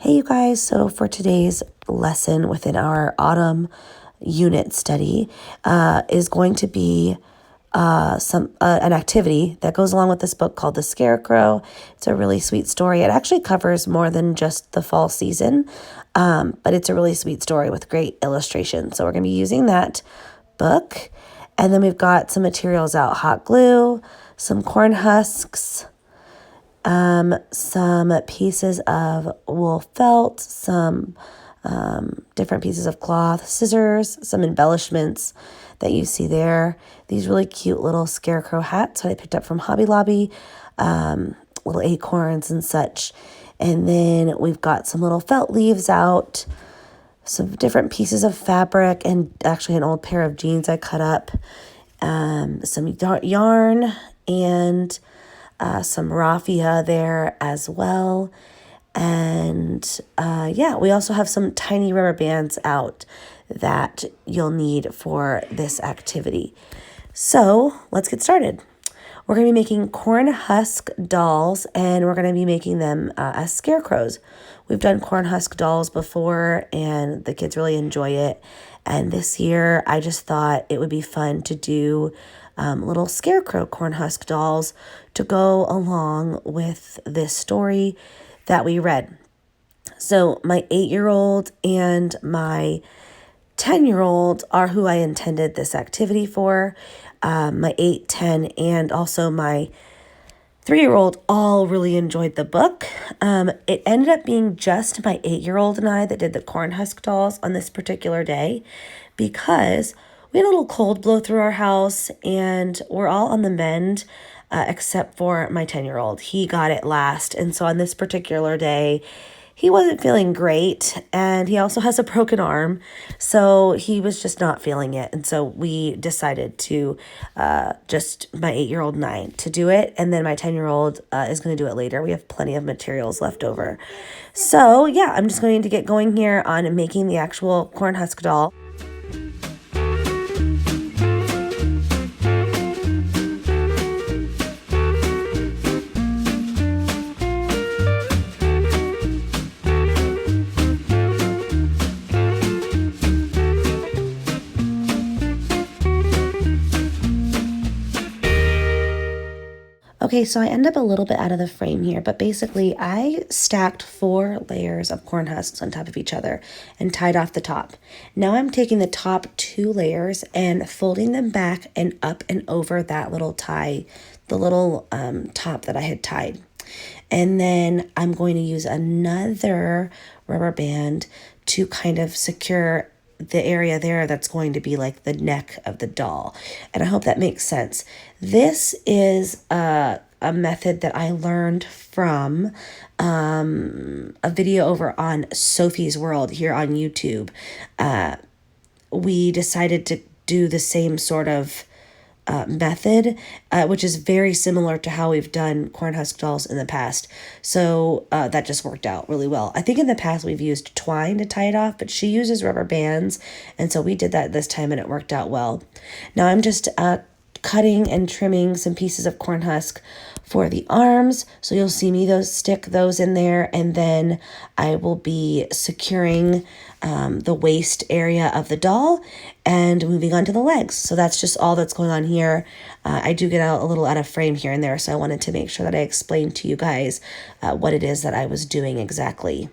Hey, you guys. So for today's lesson within our autumn unit study is going to be an activity that goes along with this book called The Scarecrow. It's a really sweet story. It actually covers more than just the fall season, but it's a really sweet story with great illustrations. So we're going to be using that book. And then we've got some materials out: hot glue, some corn husks, some pieces of wool felt, some different pieces of cloth, scissors, some embellishments that you see there. These really cute little scarecrow hats that I picked up from Hobby Lobby, little acorns and such. And then we've got some little felt leaves out, some different pieces of fabric, and actually an old pair of jeans I cut up, some yarn, and some raffia there as well. And we also have some tiny rubber bands out that you'll need for this activity. So let's get started. We're going to be making corn husk dolls, and we're going to be making them as scarecrows. We've done corn husk dolls before, and the kids really enjoy it. And this year, I just thought it would be fun to do little scarecrow corn husk dolls to go along with this story that we read. So my 8-year-old and my 10-year-old are who I intended this activity for. My 8, 10, and also my 3-year-old all really enjoyed the book. It ended up being just my 8-year-old and I that did the corn husk dolls on this particular day because we had a little cold blow through our house and we're all on the mend except for my 10-year-old. He got it last. And so on this particular day, he wasn't feeling great, and he also has a broken arm, so he was just not feeling it. And so we decided to just my 8-year-old and I to do it, and then my 10-year-old is going to do it later. We have plenty of materials left over. So yeah, I'm just going to get going here on making the actual corn husk doll. Okay, so I end up a little bit out of the frame here, but basically I stacked 4 layers of corn husks on top of each other and tied off the top. Now I'm taking the top 2 layers and folding them back and up and over that little tie, the little top that I had tied. And then I'm going to use another rubber band to kind of secure the area there that's going to be like the neck of the doll. And I hope that makes sense. This is a method that I learned from a video over on Sophie's World here on YouTube. We decided to do the same sort of method, which is very similar to how we've done corn husk dolls in the past. So that just worked out really well. I think in the past we've used twine to tie it off, but she uses rubber bands. And so we did that this time and it worked out well. Now I'm just cutting and trimming some pieces of corn husk for the arms. So you'll see me stick those in there, and then I will be securing the waist area of the doll and moving on to the legs. So that's just all that's going on here. I do get a little out of frame here and there, so I wanted to make sure that I explained to you guys what it is that I was doing exactly.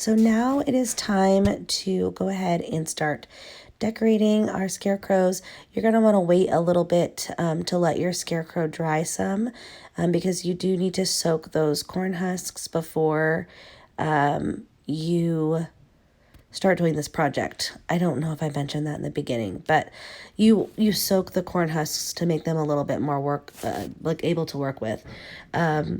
so now it is time to go ahead and start decorating our scarecrows. You're going to want to wait a little bit to let your scarecrow dry some because you do need to soak those corn husks before you start doing this project. I don't know if I mentioned that in the beginning, but you soak the corn husks to make them a little bit more able to work with. So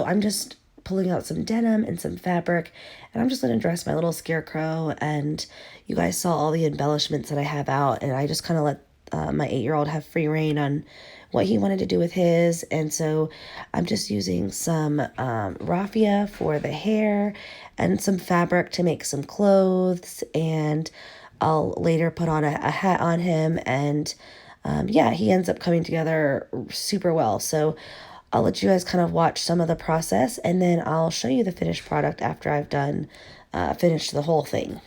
I'm just pulling out some denim and some fabric, and I'm just going to dress my little scarecrow. And you guys saw all the embellishments that I have out, and I just kind of let my 8-year-old have free reign on what he wanted to do with his. And so I'm just using some raffia for the hair and some fabric to make some clothes, and I'll later put on a hat on him. And yeah, he ends up coming together super well. So I'll let you guys kind of watch some of the process, and then I'll show you the finished product after I've finished the whole thing.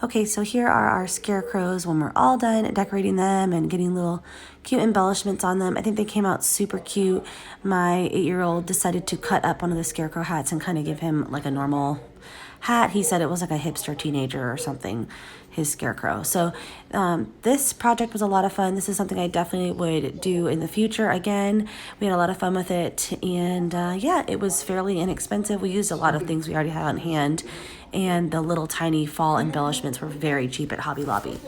Okay, so here are our scarecrows when we're all done decorating them and getting little cute embellishments on them. I think they came out super cute. My 8-year-old decided to cut up one of the scarecrow hats and kind of give him like a normal hat. He said it was like a hipster teenager or something, his scarecrow. So this project was a lot of fun. This is something I definitely would do in the future again. We had a lot of fun with it, and yeah, it was fairly inexpensive. We used a lot of things we already had on hand, and the little tiny fall embellishments were very cheap at Hobby Lobby.